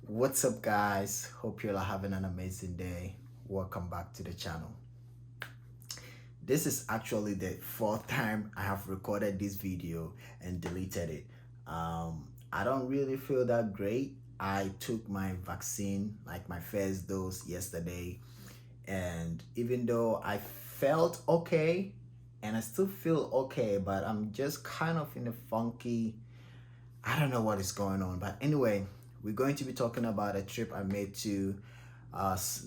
What's up, guys? Hope you're all having an amazing day. Welcome back to the channel. This is actually the fourth time I have recorded this video and deleted it. I don't really feel that great. I took my vaccine, like my first dose, yesterday, and even though I felt okay and I still feel okay, but I'm just kind of in a funky, I don't know what is going on. But anyway, we're going to be talking about a trip I made to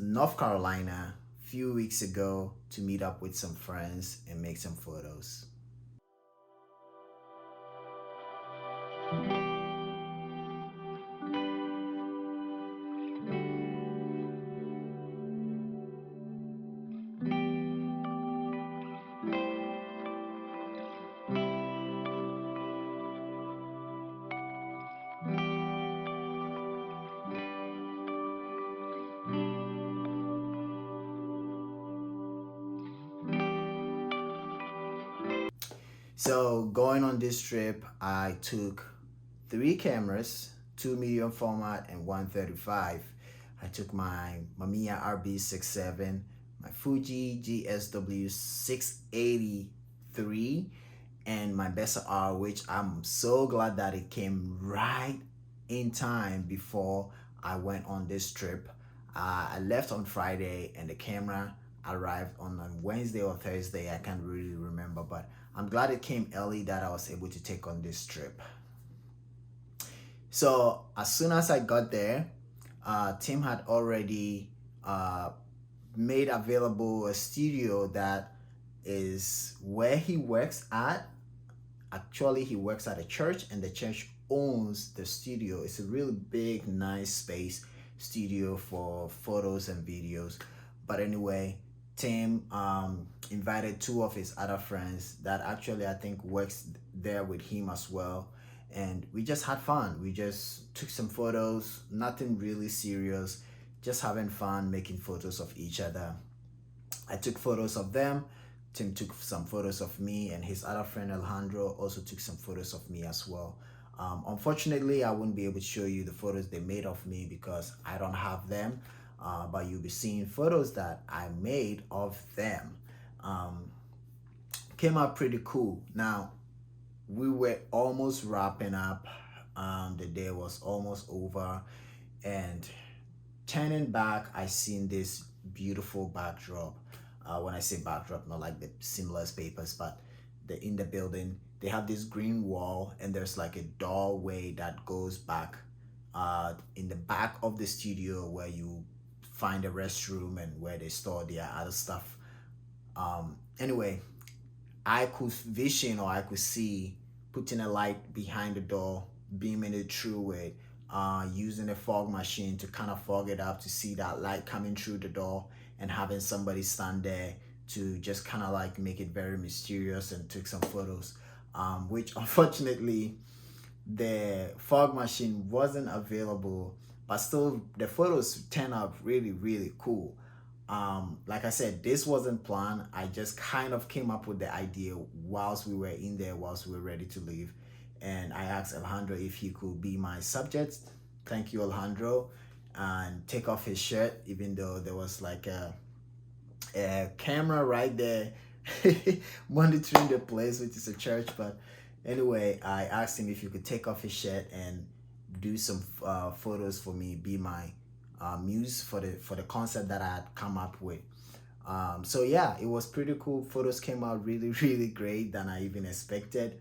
North Carolina a few weeks ago to meet up with some friends and make some photos. So going on this trip, I took three cameras, two medium format and 135. I took my Mamiya RB67, my Fuji GSW 683, and my Bessa R, which I'm so glad that it came right in time before I went on this trip. I left on Friday and the camera arrived on Wednesday or Thursday. I can't really remember, but I'm glad it came early that I was able to take on this trip. So as soon as I got there, Tim had already made available a studio that is where he works at. Actually, he works at a church and the church owns the studio. It's a really big, nice space studio for photos and videos. But anyway, Tim invited two of his other friends that actually I think works there with him as well, and we just had fun. We just took some photos, nothing really serious, just having fun making photos of each other. I took photos of them. Tim took some photos of me, and his other friend Alejandro also took some photos of me as well. Unfortunately, I wouldn't be able to show you the photos they made of me because I don't have them. But you'll be seeing photos that I made of them. Came out pretty cool. Now, we were almost wrapping up. The day was almost over, and turning back, I seen this beautiful backdrop. When I say backdrop, not like the seamless papers, but in the building, they have this green wall, and there's like a doorway that goes back in the back of the studio where you find a restroom and where they store their other stuff. Anyway, I could vision, or I could see putting a light behind the door, beaming it through it, using a fog machine to kind of fog it up to see that light coming through the door, and having somebody stand there to just kind of like make it very mysterious and take some photos, which unfortunately the fog machine wasn't available, but still the photos turned out really, really cool. Like I said, this wasn't planned. I just kind of came up with the idea whilst we were in there, whilst we were ready to leave. And I asked Alejandro if he could be my subject. Thank you, Alejandro. And take off his shirt, even though there was like a camera right there monitoring the place, which is a church. But anyway, I asked him if he could take off his shirt and do some photos for me, be my muse for the concept that I had come up with. So yeah, it was pretty cool. Photos came out really, really great than I even expected.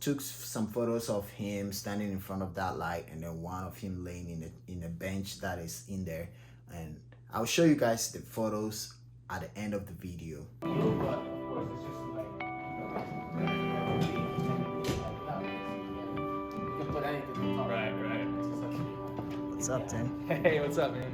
Took some photos of him standing in front of that light, and then one of him laying in a bench that is in there. And I'll show you guys the photos at the end of the video. But of course, it's just like you can put anything on top. Right. What's up, Tim? Hey, what's up, man?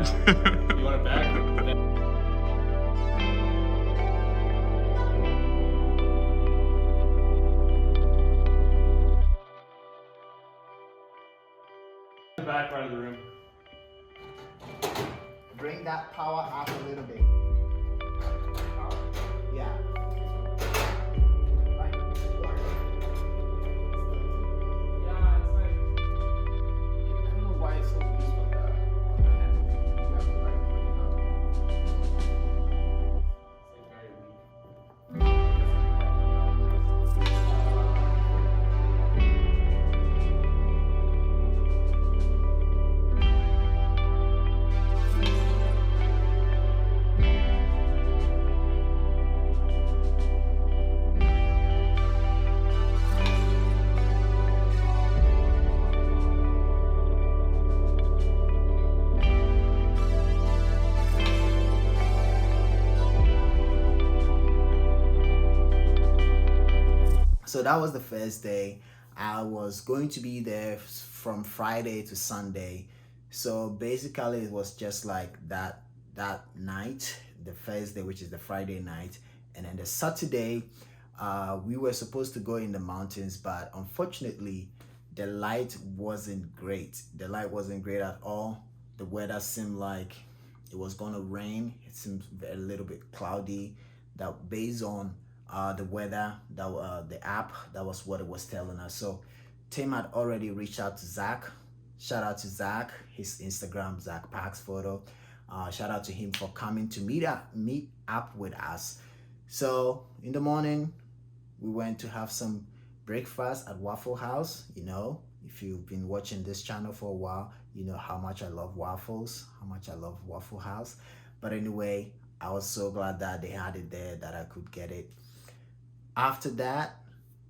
You want it back? The back part of the room. Bring that power up a little bit. Yeah. Right. Yeah, it's like. I don't know why it's so weak on the hand. You have to like bring it up. So that was the first day. I was going to be there from Friday to Sunday. So basically it was just like that night, the first day, which is the Friday night, and then the Saturday, we were supposed to go in the mountains, but unfortunately the light wasn't great. The light wasn't great at all. The weather seemed like it was gonna rain. It seemed a little bit cloudy. That based on the weather, that the app, that was what it was telling us. So Tim had already reached out to Zach. Shout out to Zach, his Instagram, Zach Parks Photo. Shout out to him for coming to meet up with us. So in the morning, we went to have some breakfast at Waffle House. You know, if you've been watching this channel for a while, you know how much I love waffles, how much I love Waffle House. But anyway, I was so glad that they had it there, that I could get it. After that,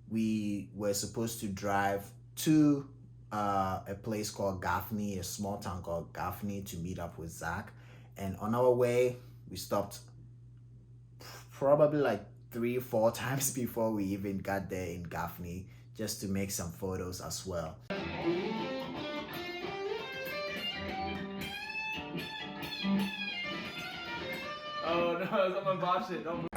we were supposed to drive to a place called Gaffney, a small town called Gaffney, to meet up with Zach. And on our way, we stopped probably like 3-4 times before we even got there in Gaffney, just to make some photos as well. Oh no, someone botched it. Don't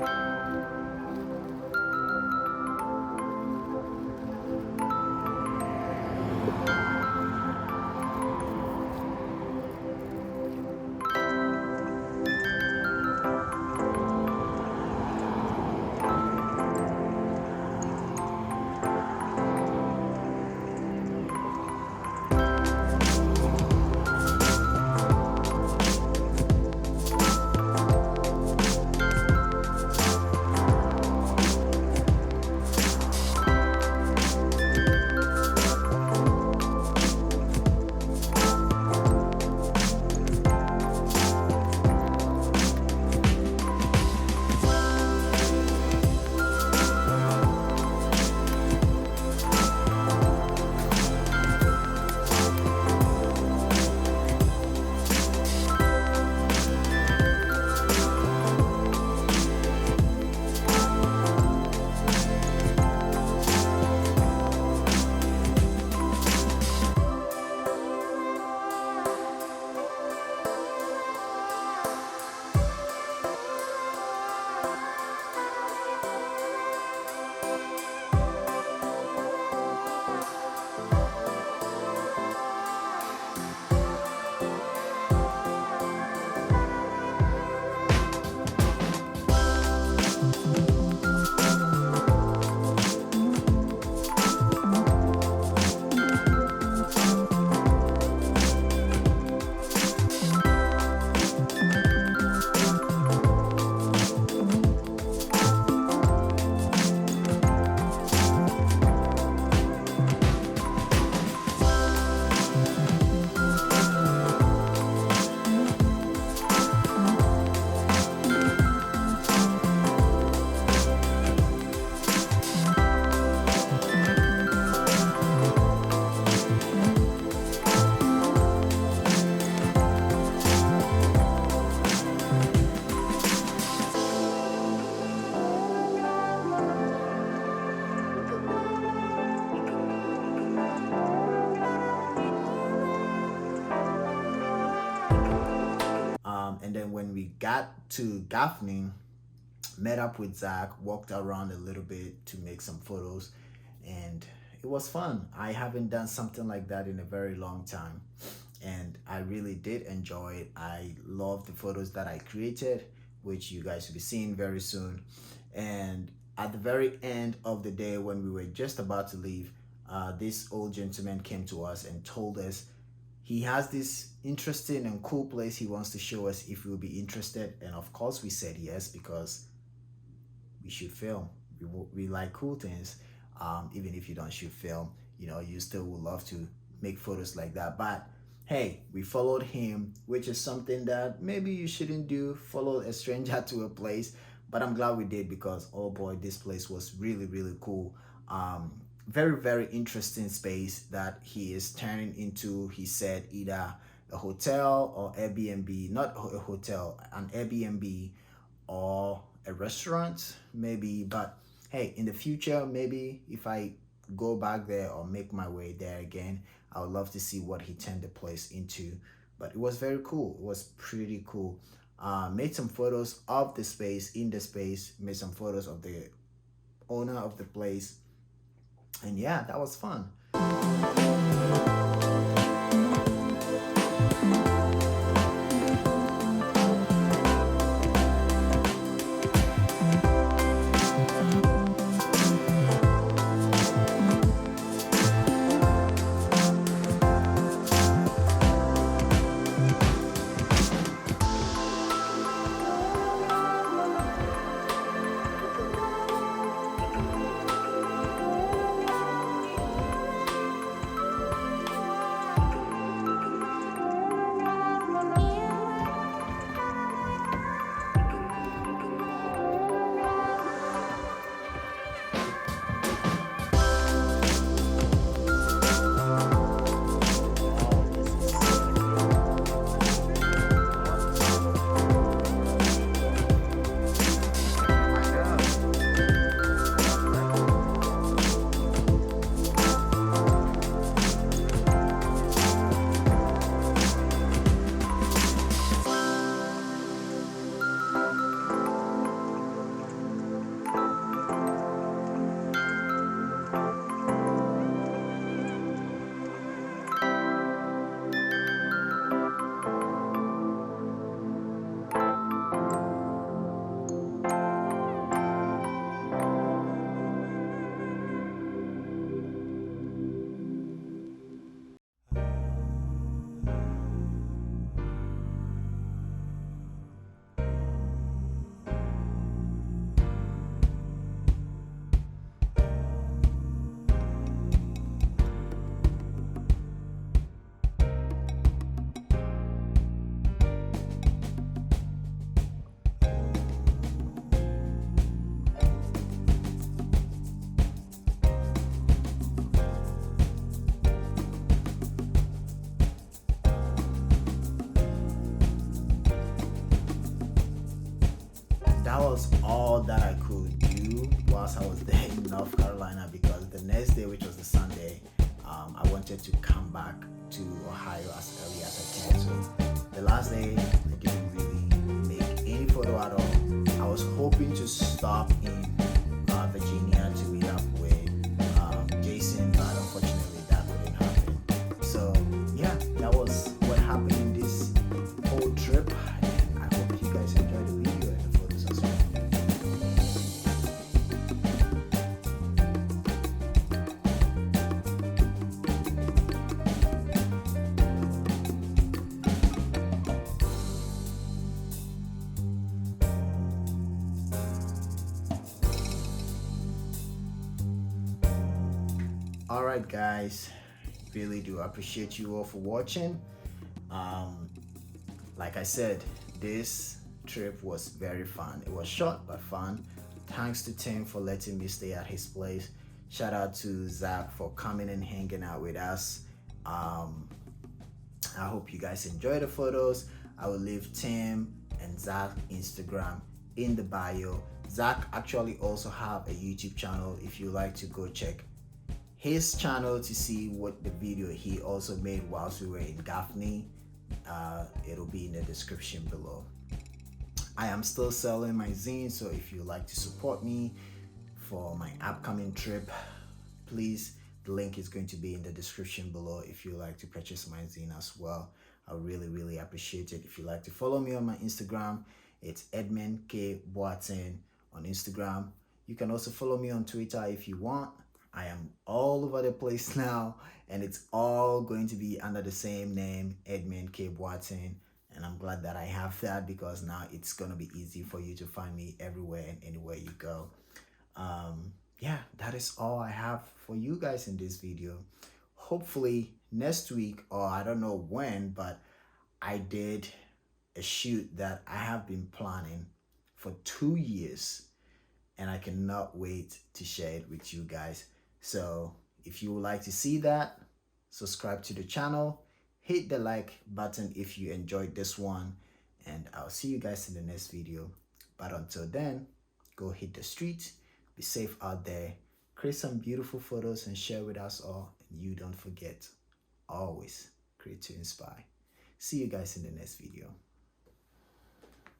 we got to Gaffney, met up with Zach, walked around a little bit to make some photos, and it was fun. I haven't done something like that in a very long time, and I really did enjoy it. I love the photos that I created, which you guys will be seeing very soon. And at the very end of the day, when we were just about to leave, this old gentleman came to us and told us he has this interesting and cool place he wants to show us if we'll be interested. And of course, we said yes because we should film. We like cool things. Even if you don't shoot film, you still would love to make photos like that. But hey, we followed him, which is something that maybe you shouldn't do, follow a stranger to a place. But I'm glad we did because, oh boy, this place was really, really cool. Very, very interesting space that he is turning into, he said, either a hotel or Airbnb, not a hotel, an Airbnb or a restaurant, maybe. But hey, in the future, maybe if I go back there or make my way there again, I would love to see what he turned the place into. But it was very cool. It was pretty cool. Made some photos of the space, in the space, made some photos of the owner of the place. And yeah, that was fun. That was all that I could do whilst I was there in North Carolina because the next day, which was the Sunday, I wanted to come back to Ohio as early as I can. So the last day, I didn't really make any photo at all. I was hoping to stop in Virginia to meet up with Jason, but unfortunately that couldn't happen. So yeah, that was what happened in this whole trip, and I hope you guys enjoyed the video and the photos as well. All right, guys, really do appreciate you all for watching. Like I said, this trip was very fun. It was short but fun. Thanks to Tim for letting me stay at his place. Shout out to Zach for coming and hanging out with us. I hope you guys enjoy the photos. I will leave Tim and Zach Instagram in the bio. Zach actually also have a YouTube channel if you like to go check his channel to see what the video he also made whilst we were in Gaffney. It'll be in the description below. I am still selling my zine, so if you like to support me for my upcoming trip, please, the link is going to be in the description below if you like to purchase my zine as well. I really appreciate it. If you like to follow me on my Instagram, it's Edmund K. Boateng on Instagram. You can also follow me on Twitter if you want. I am all over the place now, and it's all going to be under the same name, Edmund K. Boateng. And I'm glad that I have that, because now it's going to be easy for you to find me everywhere and anywhere you go. Yeah, that is all I have for you guys in this video. Hopefully next week, or I don't know when, but I did a shoot that I have been planning for 2 years, and I cannot wait to share it with you guys. So if you would like to see that, subscribe to the channel, hit the like button if you enjoyed this one, and I'll see you guys in the next video. But until then, go hit the street, be safe out there, create some beautiful photos and share with us all. And you don't forget, always create to inspire. See you guys in the next video.